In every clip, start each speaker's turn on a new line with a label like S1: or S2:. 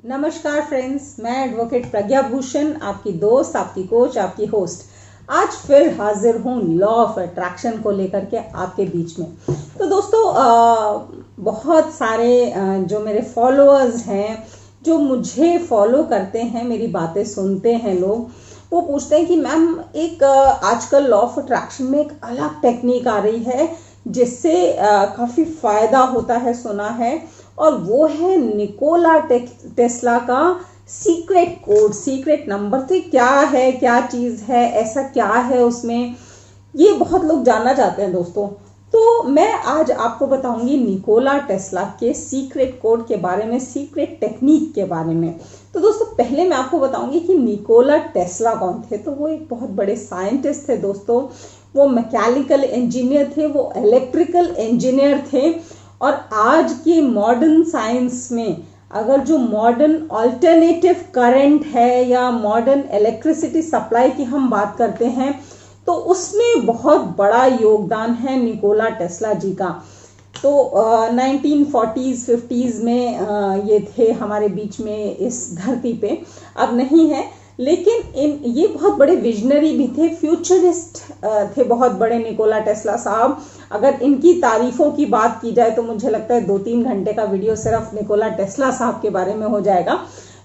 S1: नमस्कार फ्रेंड्स, मैं एडवोकेट प्रज्ञा भूषण, आपकी दोस्त, आपकी कोच, आपकी होस्ट। आज फिर हाजिर हूँ लॉ ऑफ अट्रैक्शन को लेकर के आपके बीच में। तो दोस्तों, बहुत सारे जो मेरे फॉलोअर्स हैं, जो मुझे फॉलो करते हैं, मेरी बातें सुनते हैं लोग, वो पूछते हैं कि मैम एक आजकल लॉ ऑफ अट्रैक्शन में एक अलग टेक्निक आ रही है जिससे काफ़ी फायदा होता है, सुना है, और वो है निकोला टेस्ला का सीक्रेट कोड, सीक्रेट नंबर। तो क्या है, क्या चीज़ है, ऐसा क्या है उसमें, ये बहुत लोग जानना चाहते हैं दोस्तों। तो मैं आज आपको बताऊंगी निकोला टेस्ला के सीक्रेट कोड के बारे में, सीक्रेट टेक्निक के बारे में। तो दोस्तों, पहले मैं आपको बताऊंगी कि निकोला टेस्ला कौन थे। तो वो एक बहुत बड़े साइंटिस्ट थे दोस्तों। वो मैकेनिकल इंजीनियर थे, वो इलेक्ट्रिकल इंजीनियर थे। और आज के मॉडर्न साइंस में अगर जो मॉडर्न अल्टरनेटिव करंट है या मॉडर्न इलेक्ट्रिसिटी सप्लाई की हम बात करते हैं, तो उसमें बहुत बड़ा योगदान है निकोला टेस्ला जी का। तो 1940s 50s में ये थे हमारे बीच में इस धरती पे, अब नहीं है, लेकिन ये बहुत बड़े विजनरी भी थे, फ्यूचरिस्ट थे बहुत बड़े निकोला टेस्ला साहब। अगर इनकी तारीफों की बात की जाए तो मुझे लगता है 2-3 घंटे का वीडियो सिर्फ निकोला टेस्ला साहब के बारे में हो जाएगा।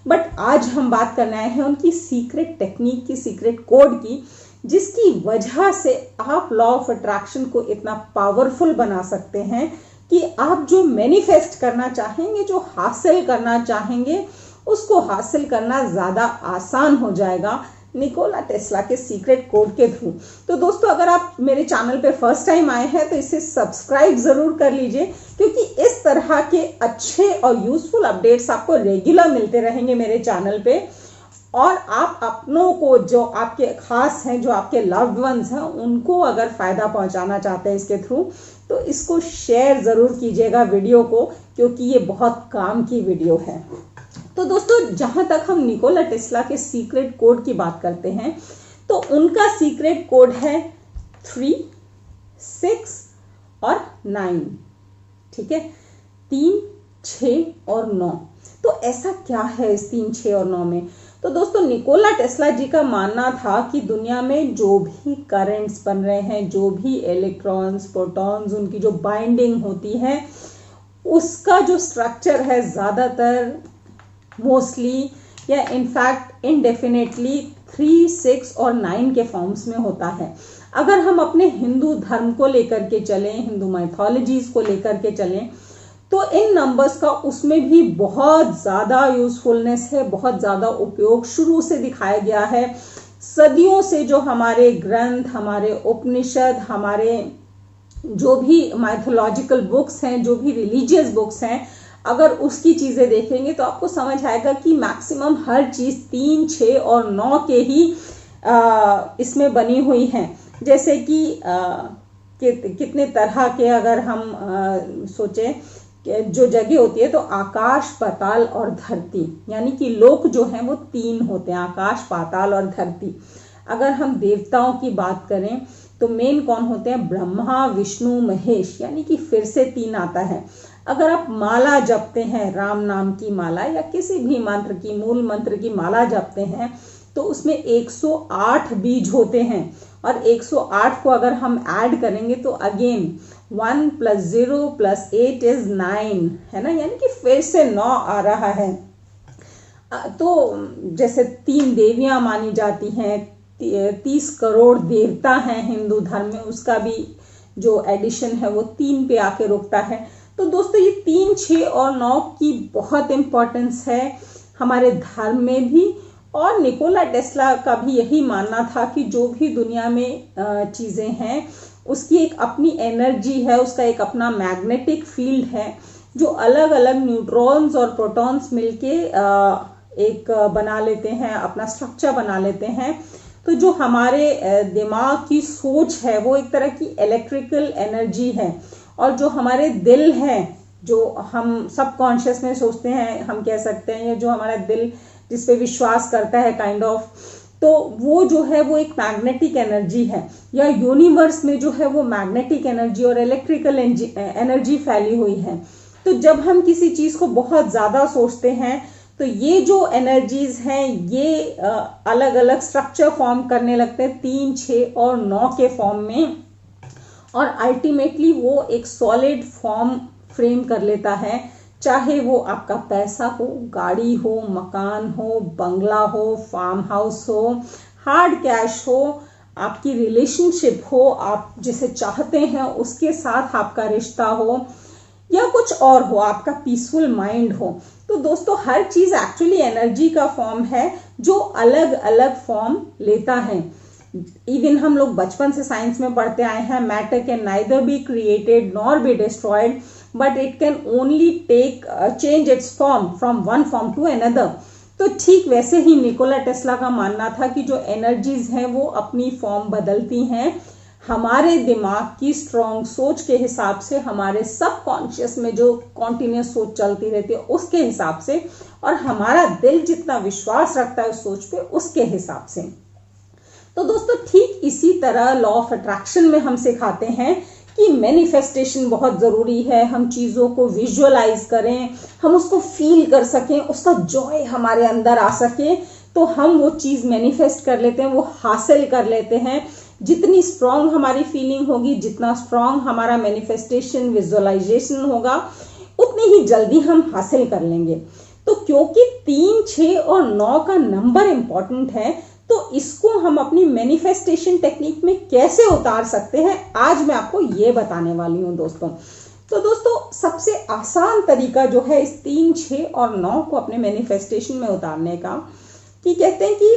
S1: बट आज हम बात करने आए हैं उनकी सीक्रेट टेक्निक की, सीक्रेट कोड की, जिसकी वजह से आप लॉ ऑफ अट्रैक्शन को इतना पावरफुल बना सकते हैं कि आप जो मैनिफेस्ट करना चाहेंगे, जो हासिल करना चाहेंगे, उसको हासिल करना ज़्यादा आसान हो जाएगा निकोला टेस्ला के सीक्रेट कोड के थ्रू। तो दोस्तों, अगर आप मेरे चैनल पे फर्स्ट टाइम आए हैं तो इसे सब्सक्राइब ज़रूर कर लीजिए, क्योंकि इस तरह के अच्छे और यूजफुल अपडेट्स आपको रेगुलर मिलते रहेंगे मेरे चैनल पे। और आप अपनों को, जो आपके खास हैं, जो आपके लव्ड वंस हैं, उनको अगर फ़ायदा पहुंचाना चाहते हैं इसके थ्रू, तो इसको शेयर ज़रूर कीजिएगा वीडियो को, क्योंकि ये बहुत काम की वीडियो है। तो दोस्तों, जहां तक हम निकोला टेस्ला के सीक्रेट कोड की बात करते हैं, तो उनका सीक्रेट कोड है 3, 6 और 9। ठीक है, 3, 6 और 9। तो ऐसा क्या है इस 3, 6 और 9 में? तो दोस्तों, निकोला टेस्ला जी का मानना था कि दुनिया में जो भी करंट्स बन रहे हैं, जो भी इलेक्ट्रॉन्स, प्रोटॉन्स, उनकी जो बाइंडिंग होती है, उसका जो स्ट्रक्चर है ज़्यादातर, मोस्टली या इनफैक्ट इनडेफिनेटली 3, 6 और 9 के फॉर्म्स में होता है। अगर हम अपने हिंदू धर्म को लेकर के चलें, हिंदू माइथोलॉजीज को लेकर के चलें, तो इन नंबर्स का उसमें भी बहुत ज़्यादा यूजफुलनेस है, बहुत ज़्यादा उपयोग शुरू से दिखाया गया है। सदियों से जो हमारे ग्रंथ, हमारे उपनिषद, हमारे जो भी माइथोलॉजिकल बुक्स हैं, जो भी रिलीजियस बुक्स हैं, अगर उसकी चीज़ें देखेंगे तो आपको समझ आएगा कि मैक्सिमम हर चीज़ 3, 6 और 9 के ही इसमें बनी हुई हैं। जैसे कि कितने तरह के अगर हम सोचें, जो जगह होती है, तो आकाश, पाताल और धरती, यानी कि लोक जो हैं वो 3 होते हैं, आकाश, पाताल और धरती। अगर हम देवताओं की बात करें तो मेन कौन होते हैं? ब्रह्मा, विष्णु, महेश, यानी कि फिर से 3 आता है। अगर आप माला जपते हैं, राम नाम की माला या किसी भी मंत्र की, मूल मंत्र की माला जपते हैं, तो उसमें 108 बीज होते हैं। और 108 को अगर हम ऐड करेंगे तो अगेन 1 + 0 + 8 = 9, है ना, यानी कि फिर से 9 आ रहा है। तो जैसे 3 देवियां मानी जाती हैं, 30 करोड़ देवता हैं हिंदू धर्म में, उसका भी जो एडिशन है वो 3 पे आके रुकता है। तो दोस्तों, ये 3, 6 और 9 की बहुत इम्पोर्टेंस है हमारे धर्म में भी। और निकोला टेस्ला का भी यही मानना था कि जो भी दुनिया में चीज़ें हैं, उसकी एक अपनी एनर्जी है, उसका एक अपना मैग्नेटिक फील्ड है, जो अलग अलग न्यूट्रॉन्स और प्रोटॉन्स मिलके एक बना लेते हैं, अपना स्ट्रक्चर बना लेते हैं। तो जो हमारे दिमाग की सोच है वो एक तरह की इलेक्ट्रिकल एनर्जी है, और जो हमारे दिल हैं, जो हम सबकॉन्शियस में सोचते हैं, हम कह सकते हैं, या जो हमारा दिल जिस पे विश्वास करता है काइंड ऑफ, तो वो जो है वो एक मैग्नेटिक एनर्जी है, या यूनिवर्स में जो है वो मैग्नेटिक एनर्जी और इलेक्ट्रिकल एनर्जी फैली हुई है। तो जब हम किसी चीज़ को बहुत ज़्यादा सोचते हैं तो ये जो एनर्जीज हैं ये अलग अलग स्ट्रक्चर फॉर्म करने लगते हैं 3, 6 और 9 के फॉर्म में, और अल्टीमेटली वो एक सॉलिड फॉर्म फ्रेम कर लेता है। चाहे वो आपका पैसा हो, गाड़ी हो, मकान हो, बंगला हो, फार्म हाउस हो, हार्ड कैश हो, आपकी रिलेशनशिप हो, आप जिसे चाहते हैं उसके साथ आपका रिश्ता हो, या कुछ और हो, आपका पीसफुल माइंड हो। तो दोस्तों हर चीज एक्चुअली एनर्जी का फॉर्म है जो अलग अलग फॉर्म लेता है। इवन हम लोग बचपन से साइंस में पढ़ते आए हैं, matter can neither be created nor be destroyed but it can only take change its form from one form to another. तो ठीक वैसे ही निकोला टेस्ला का मानना था कि जो एनर्जीज हैं वो अपनी फॉर्म बदलती हैं हमारे दिमाग की स्ट्रॉन्ग सोच के हिसाब से, हमारे सबकॉन्शियस में जो कॉन्टिन्यूस सोच चलती रहती है उसके हिसाब से, और हमारा दिल जितना विश्वास रखता है उस सोच पे उसके हिसाब से। तो दोस्तों ठीक इसी तरह लॉ ऑफ अट्रैक्शन में हम सिखाते हैं कि मैनिफेस्टेशन बहुत जरूरी है। हम चीजों को विजुअलाइज करें, हम उसको फील कर सकें, उसका जॉय हमारे अंदर आ सके, तो हम वो चीज मैनिफेस्ट कर लेते हैं, वो हासिल कर लेते हैं। जितनी स्ट्रांग हमारी फीलिंग होगी, जितना स्ट्रांग हमारा मैनिफेस्टेशन विजुअलाइजेशन होगा, उतनी ही जल्दी हम हासिल कर लेंगे। तो क्योंकि 3, 6 और 9 का नंबर इंपॉर्टेंट है, तो इसको हम अपनी मैनिफेस्टेशन टेक्निक में कैसे उतार सकते हैं, आज मैं आपको ये बताने वाली हूँ दोस्तों। तो दोस्तों सबसे आसान तरीका जो है इस 3, 6 और 9 को अपने मैनिफेस्टेशन में उतारने का, कि कहते हैं कि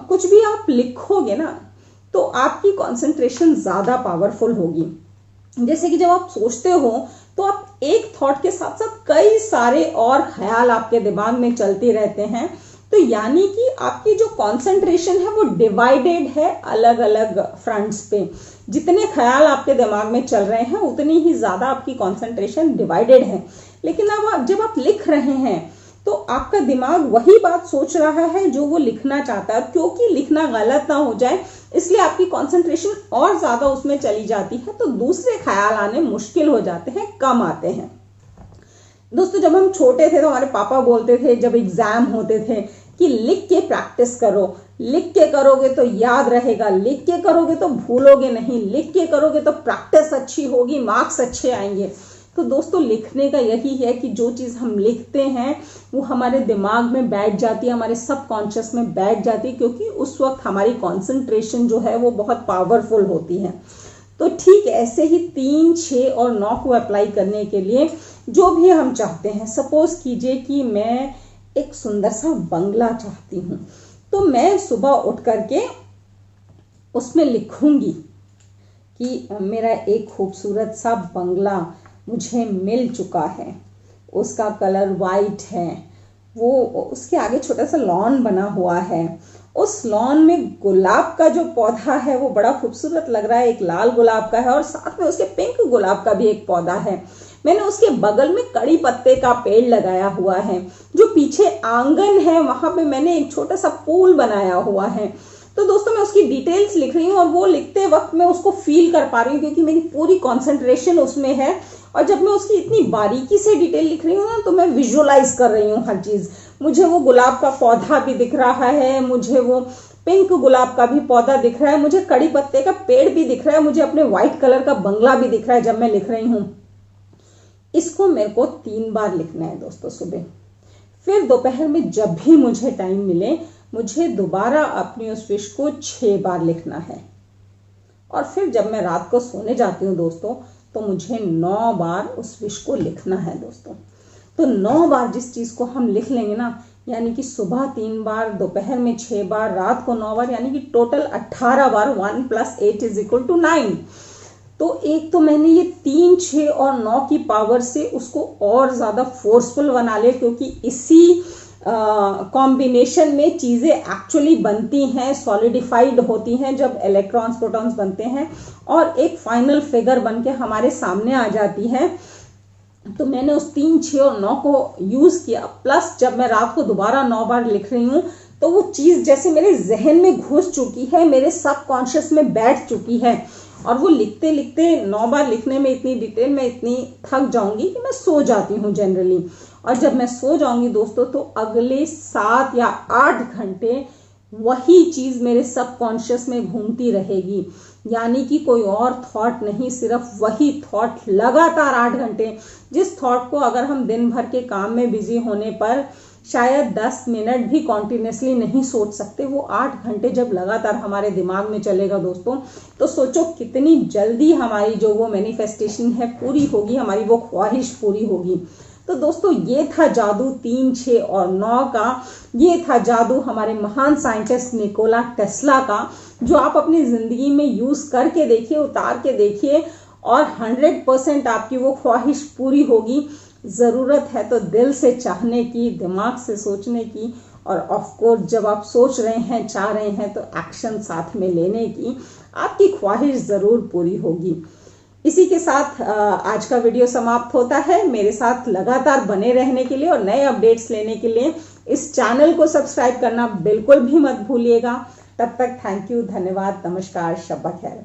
S1: कुछ भी आप लिखोगे ना तो आपकी कंसंट्रेशन ज्यादा पावरफुल होगी। जैसे कि जब आप सोचते हो तो आप एक थॉट के साथ साथ कई सारे और ख्याल आपके दिमाग में चलते रहते हैं। तो यानी कि आपकी जो कंसंट्रेशन है वो डिवाइडेड है अलग अलग फ्रंट्स पे। जितने ख्याल आपके दिमाग में चल रहे हैं उतनी ही ज्यादा आपकी कंसंट्रेशन डिवाइडेड है। लेकिन अब जब आप लिख रहे हैं तो आपका दिमाग वही बात सोच रहा है जो वो लिखना चाहता है। क्योंकि लिखना गलत ना हो जाए इसलिए आपकी कंसंट्रेशन और ज्यादा उसमें चली जाती है, तो दूसरे ख्याल आने मुश्किल हो जाते हैं, कम आते हैं। दोस्तों जब हम छोटे थे तो हमारे पापा बोलते थे जब एग्जाम होते थे कि लिख के प्रैक्टिस करो, लिख के करोगे तो याद रहेगा, लिख के करोगे तो भूलोगे नहीं, लिख के करोगे तो प्रैक्टिस अच्छी होगी, मार्क्स अच्छे आएंगे। तो दोस्तों लिखने का यही है कि जो चीज हम लिखते हैं वो हमारे दिमाग में बैठ जाती है, हमारे सबकॉन्शियस में बैठ जाती है, क्योंकि उस वक्त हमारी कंसंट्रेशन जो है वो बहुत पावरफुल होती है। तो ठीक ऐसे ही 3, 6 और 9 को अप्लाई करने के लिए जो भी हम चाहते हैं, सपोज कीजिए कि मैं एक सुंदर सा बंगला चाहती हूँ, तो मैं सुबह उठ करके उसमें लिखूंगी कि मेरा एक खूबसूरत सा बंगला मुझे मिल चुका है, उसका कलर वाइट है, वो उसके आगे छोटा सा लॉन बना हुआ है, उस लॉन में गुलाब का जो पौधा है वो बड़ा खूबसूरत लग रहा है, एक लाल गुलाब का है और साथ में उसके पिंक गुलाब का भी एक पौधा है। मैंने उसके बगल में कड़ी पत्ते का पेड़ लगाया हुआ है, जो पीछे आंगन है वहां पे मैंने एक छोटा सा पूल बनाया हुआ है। तो दोस्तों मैं उसकी डिटेल्स लिख रही हूँ और वो लिखते वक्त मैं उसको फील कर पा रही हूँ क्योंकि मेरी पूरी कंसंट्रेशन उसमें है। और जब मैं उसकी इतनी बारीकी से डिटेल लिख रही हूँ ना तो मैं विजुअलाइज कर रही हूँ हर चीज। मुझे वो गुलाब का पौधा भी दिख रहा है, मुझे वो पिंक गुलाब का भी पौधा दिख रहा है, मुझे कड़ी पत्ते का पेड़ भी दिख रहा है, मुझे अपने व्हाइट कलर का बंगला भी दिख रहा है जब मैं लिख रही हूँ। इसको मेरे को 3 बार लिखना है दोस्तों सुबह। फिर दोपहर में जब भी मुझे टाइम मिले मुझे दोबारा अपनी उस विश को 6 बार लिखना है। और फिर जब मैं रात को सोने जाती हूँ दोस्तों तो मुझे 9 बार उस विश को लिखना है दोस्तों। तो 9 बार जिस चीज को हम लिख लेंगे ना, यानी कि सुबह 3 बार, दोपहर में 6 बार, रात को 9 बार, यानी कि टोटल 18 बार 1 + 8 = 9। तो एक तो मैंने ये 3, 6 और 9 की पावर से उसको और ज्यादा फोर्सफुल बना लिया, क्योंकि इसी कॉम्बिनेशन में चीजें एक्चुअली बनती हैं, सॉलिडिफाइड होती हैं जब इलेक्ट्रॉन्स प्रोटॉन्स बनते हैं और एक फाइनल फिगर बन के हमारे सामने आ जाती है। तो मैंने उस 3, 6 और 9 को यूज किया, प्लस जब मैं रात को दोबारा 9 बार लिख रही हूँ तो वो चीज जैसे मेरे जहन में घुस चुकी है, मेरे सबकॉन्शियस में बैठ चुकी है और वो लिखते लिखते 9 बार लिखने में इतनी डिटेल में इतनी थक जाऊंगी कि मैं सो जाती हूँ जनरली। और जब मैं सो जाऊंगी दोस्तों तो अगले 7 या 8 घंटे वही चीज मेरे सबकॉन्शियस में घूमती रहेगी, यानी कि कोई और थॉट नहीं, सिर्फ वही थॉट लगातार 8 घंटे। जिस थॉट को अगर हम दिन भर के काम में बिजी होने पर शायद 10 मिनट भी कॉन्टिन्यूसली नहीं सोच सकते, वो 8 घंटे जब लगातार हमारे दिमाग में चलेगा दोस्तों, तो सोचो कितनी जल्दी हमारी जो वो मैनिफेस्टेशन है पूरी होगी, हमारी वो ख्वाहिश पूरी होगी। तो दोस्तों ये था जादू 3, 6 और 9 का। ये था जादू हमारे महान साइंटिस्ट निकोला टेस्ला का, जो आप अपनी जिंदगी में यूज करके देखिए, उतार के देखिए और 100% आपकी वो ख्वाहिश पूरी होगी। जरूरत है तो दिल से चाहने की, दिमाग से सोचने की, और ऑफ कोर्स जब आप सोच रहे हैं, चाह रहे हैं, तो एक्शन साथ में लेने की। आपकी ख्वाहिश जरूर पूरी होगी। इसी के साथ आज का वीडियो समाप्त होता है। मेरे साथ लगातार बने रहने के लिए और नए अपडेट्स लेने के लिए इस चैनल को सब्सक्राइब करना बिल्कुल भी मत भूलिएगा। तब तक थैंक यू, धन्यवाद, नमस्कार, शब्बा खैर।